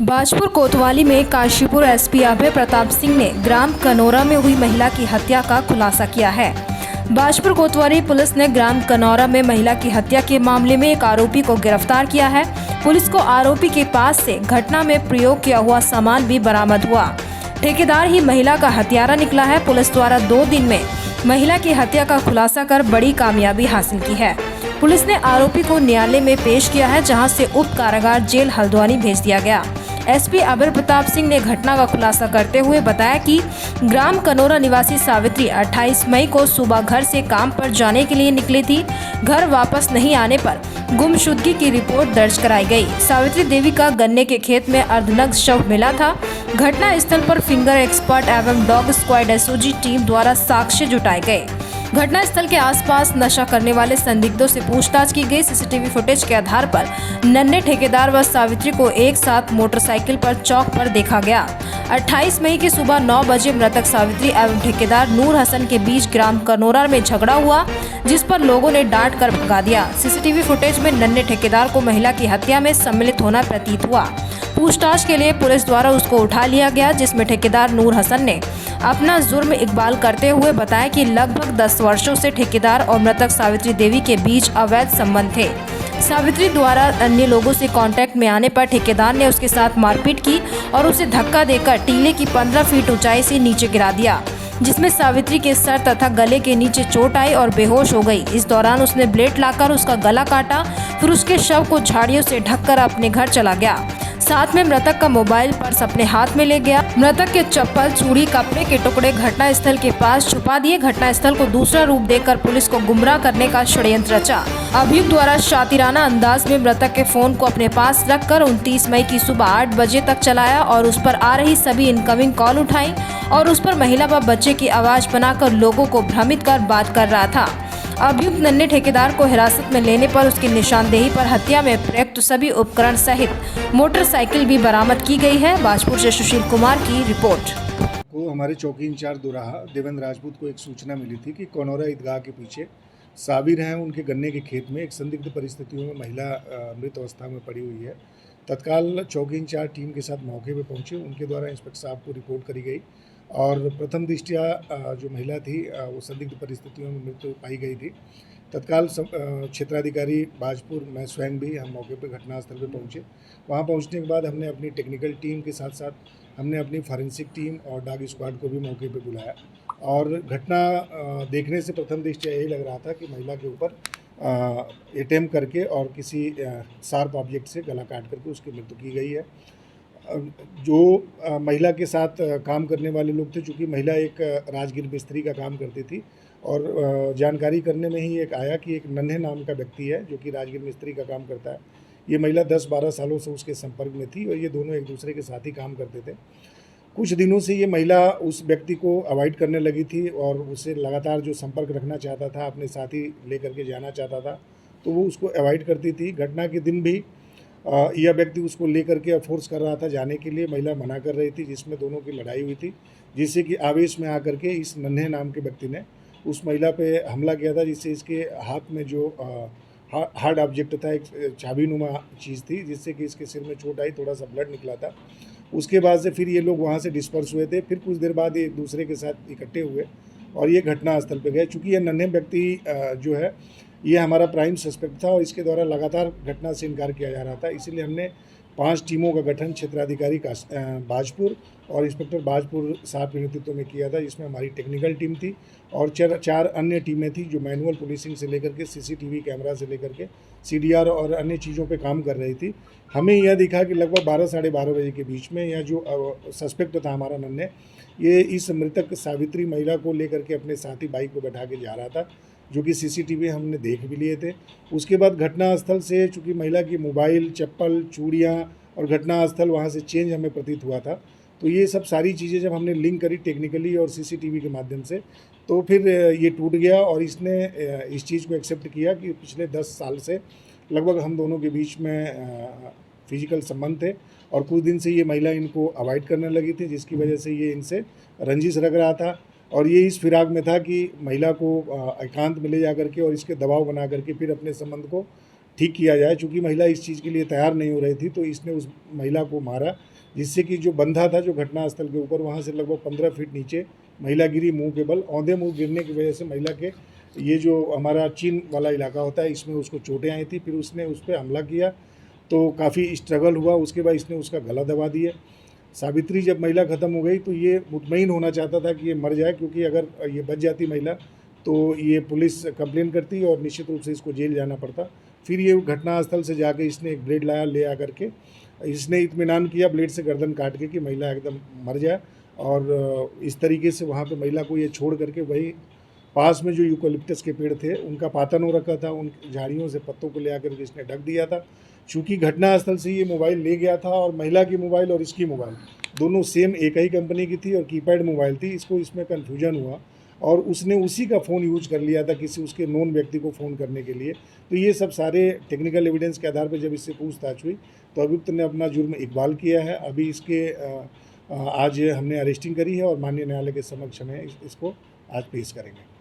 बाजपुर कोतवाली में काशीपुर एसपी अभय प्रताप सिंह ने ग्राम कनौरा में हुई महिला की हत्या का खुलासा किया है। बाजपुर कोतवाली पुलिस ने ग्राम कनौरा में महिला की हत्या के मामले में एक आरोपी को गिरफ्तार किया है। पुलिस को आरोपी के पास से घटना में प्रयोग किया हुआ सामान भी बरामद हुआ। ठेकेदार ही महिला का हत्यारा निकला है। पुलिस द्वारा 2 दिन में महिला की हत्या का खुलासा कर बड़ी कामयाबी हासिल की है। पुलिस ने आरोपी को न्यायालय में पेश किया है, जहां से उप कारागार जेल हल्द्वानी भेज दिया गया। एसपी अभय प्रताप सिंह ने घटना का खुलासा करते हुए बताया कि ग्राम कनौरा निवासी सावित्री 28 मई को सुबह घर से काम पर जाने के लिए निकली थी। घर वापस नहीं आने पर गुमशुदगी की रिपोर्ट दर्ज कराई गई। सावित्री देवी का गन्ने के खेत में अर्धनग्न शव मिला था। घटना स्थल पर फिंगर एक्सपर्ट एवं डॉग स्क्वाड एसओजी टीम द्वारा साक्ष्य जुटाए गए। घटना स्थल के आसपास नशा करने वाले संदिग्धों से पूछताछ की गई। सीसीटीवी फुटेज के आधार पर नन्हे ठेकेदार व सावित्री को एक साथ मोटरसाइकिल पर चौक पर देखा गया। 28 मई की सुबह 9 बजे मृतक सावित्री एवं ठेकेदार नूर हसन के बीच ग्राम कनौरा में झगड़ा हुआ, जिस पर लोगों ने डांट कर भगा दिया। सीसीटीवी फुटेज में नन्हे ठेकेदार को महिला की हत्या में सम्मिलित होना प्रतीत हुआ। पूछताछ के लिए पुलिस द्वारा उसको उठा लिया गया, जिसमें ठेकेदार नूर हसन ने अपना जुर्म इकबाल करते हुए बताया कि लगभग 10 वर्षों से ठेकेदार और मृतक सावित्री देवी के बीच अवैध संबंध थे। सावित्री द्वारा अन्य लोगों से कांटेक्ट में आने पर ठेकेदार ने उसके साथ मारपीट की और उसे धक्का देकर टीले की 15 फीट ऊंचाई से नीचे गिरा दिया, जिसमें सावित्री के सर तथा गले के नीचे चोट आई और बेहोश हो गई। इस दौरान उसने ब्लेड लाकर उसका गला काटा, फिर उसके शव को झाड़ियों से ढककर अपने घर चला गया। साथ में मृतक का मोबाइल पर्स अपने हाथ में ले गया। मृतक के चप्पल, चूड़ी, कपड़े के टुकड़े घटना स्थल के पास छुपा दिए। घटना स्थल को दूसरा रूप देकर पुलिस को गुमराह करने का षड्यंत्र रचा। अभियुक्त द्वारा शातिराना अंदाज में मृतक के फोन को अपने पास रखकर 29 मई की सुबह 8 बजे तक चलाया और उस पर आ रही सभी इनकमिंग कॉल उठाई और उस पर महिला व बच्चे की आवाज बनाकर लोगों को भ्रमित कर बात कर रहा था। अभियुक्त नन्हे ठेकेदार को हिरासत में लेने पर उसकी निशानदेही पर हत्या में प्रयुक्त सभी उपकरण सहित मोटरसाइकिल भी बरामद की गई है। बाजपुर से सुशील कुमार की रिपोर्ट। को हमारे चौकी इंचार्ज दोराहा देवेंद्र राजपूत को एक सूचना मिली थी कि कनौरा ईदगाह के पीछे साबिर हैं, उनके गन्ने के खेत में एक संदिग्ध परिस्थितियों में महिला मृत अवस्था में पड़ी हुई है। तत्काल चौकी इंचार्ज टीम के साथ मौके पर पहुंचे। उनके द्वारा इंस्पेक्टर साहब को रिपोर्ट करी गई और प्रथम दृष्टया जो महिला थी वो संदिग्ध परिस्थितियों में मृत पाई गई थी। तत्काल क्षेत्राधिकारी बाजपुर, मैं स्वयं भी हम मौके पर घटनास्थल पर पहुंचे। वहां पहुंचने के बाद हमने अपनी टेक्निकल टीम के साथ साथ हमने अपनी फॉरेंसिक टीम और डॉग स्क्वाड को भी मौके पर बुलाया और घटना देखने से प्रथम दृष्टया यही लग रहा था कि महिला के ऊपर अटेम्प्ट करके और किसी शार्प ऑब्जेक्ट से गला काट करके उसकी मृत्यु की गई है। जो महिला के साथ काम करने वाले लोग थे, चूँकि महिला एक राजगीर मिस्त्री का काम करती थी और जानकारी करने में ही एक आया कि एक नन्हे नाम का व्यक्ति है जो कि राजगीर मिस्त्री का काम करता है। ये महिला 10-12 सालों से उसके संपर्क में थी और ये दोनों एक दूसरे के साथ ही काम करते थे। कुछ दिनों से ये महिला उस व्यक्ति को अवॉइड करने लगी थी और उससे लगातार जो संपर्क रखना चाहता था, अपने साथी लेकर के जाना चाहता था, तो वो उसको अवॉइड करती थी। घटना के दिन भी यह व्यक्ति उसको लेकर के फोर्स कर रहा था जाने के लिए। महिला मना कर रही थी, जिसमें दोनों की लड़ाई हुई थी, जिससे कि आवेश में आकर के इस नन्हे नाम के व्यक्ति ने उस महिला पे हमला किया था, जिससे इसके हाथ में जो हार्ड ऑब्जेक्ट था, एक चाबीनुमा चीज़ थी, जिससे कि इसके सिर में चोट आई, थोड़ा सा ब्लड निकला था। उसके बाद से फिर ये लोग वहाँ से डिस्पर्स हुए थे। फिर कुछ देर बाद ये एक दूसरे के साथ इकट्ठे हुए और ये घटना स्थल पर गए। चूँकि ये नन्हे व्यक्ति जो है ये हमारा प्राइम सस्पेक्ट था और इसके द्वारा लगातार घटना से इनकार किया जा रहा था, इसीलिए हमने 5 टीमों का गठन क्षेत्राधिकारी का बाजपुर और इंस्पेक्टर बाजपुर साहब के नेतृत्व में किया था, जिसमें हमारी टेक्निकल टीम थी और 4 अन्य टीमें थी जो मैनुअल पुलिसिंग से लेकर के सीसीटीवी कैमरा से लेकर के सीडीआर और अन्य चीज़ों पे काम कर रही थी। हमें यह दिखा कि लगभग 12 साढ़े 12 बजे के बीच में यह जो सस्पेक्ट था हमारा नन्हे, ये इस मृतक सावित्री महिला को लेकर के अपने साथी बाइक पर बैठा के जा रहा था, जो कि सीसीटीवी हमने देख भी लिए थे। उसके बाद घटनास्थल से चूँकि महिला की मोबाइल, चप्पल, चूड़ियाँ और घटनास्थल वहाँ से चेंज हमें प्रतीत हुआ था, तो ये सब सारी चीज़ें जब हमने लिंक करी टेक्निकली और सीसीटीवी के माध्यम से, तो फिर ये टूट गया और इसने इस चीज़ को एक्सेप्ट किया कि पिछले 10 साल से लगभग हम दोनों के बीच में फिजिकल संबंध थे और कुछ दिन से ये महिला इनको अवॉइड करने लगी थी, जिसकी वजह से ये इनसे रंजिश रख रहा था और ये इस फिराक में था कि महिला को एकांत में ले जा करके और इसके दबाव बना करके फिर अपने संबंध को ठीक किया जाए। चूँकि महिला इस चीज़ के लिए तैयार नहीं हो रही थी, तो इसने उस महिला को मारा, जिससे कि जो बंधा था जो घटनास्थल के ऊपर, वहाँ से लगभग 15 फीट नीचे महिला गिरी मुंह के बल। औंधे मुंह गिरने की वजह से महिला के ये जो हमारा चीन वाला इलाका होता है, इसमें उसको चोटें आई थी। फिर उसने उस पे हमला किया, तो काफ़ी स्ट्रगल हुआ। उसके बाद इसने उसका गला दबा दिया। सावित्री जब महिला ख़त्म हो गई, तो ये मुतमईन होना चाहता था कि ये मर जाए, क्योंकि अगर ये बच जाती महिला तो ये पुलिस कंप्लेन करती और निश्चित रूप से इसको जेल जाना पड़ता। फिर ये घटनास्थल से जाके इसने एक ब्लेड लाया, ले आकर के इसने इत्मीनान किया ब्लेड से गर्दन काट के कि महिला एकदम मर जाए, और इस तरीके से वहाँ पे महिला को ये छोड़ करके वही पास में जो यूकेलिप्टस के पेड़ थे उनका पातन हो रखा था, उन झाड़ियों से पत्तों को ले आकर के इसने ढक दिया था। चूँकि घटनास्थल से ये मोबाइल ले गया था, और महिला की मोबाइल और इसकी मोबाइल दोनों सेम एक ही कंपनी की थी और कीपैड मोबाइल थी। इसको इसमें कन्फ्यूजन हुआ और उसने उसी का फ़ोन यूज कर लिया था किसी उसके नोन व्यक्ति को फ़ोन करने के लिए। तो ये सब सारे टेक्निकल एविडेंस के आधार पर जब इससे पूछताछ हुई, तो अभियुक्त ने अपना जुर्म इकबाल किया है। अभी इसके आज हमने अरेस्टिंग करी है और माननीय न्यायालय के समक्ष हमें इसको आज पेश करेंगे।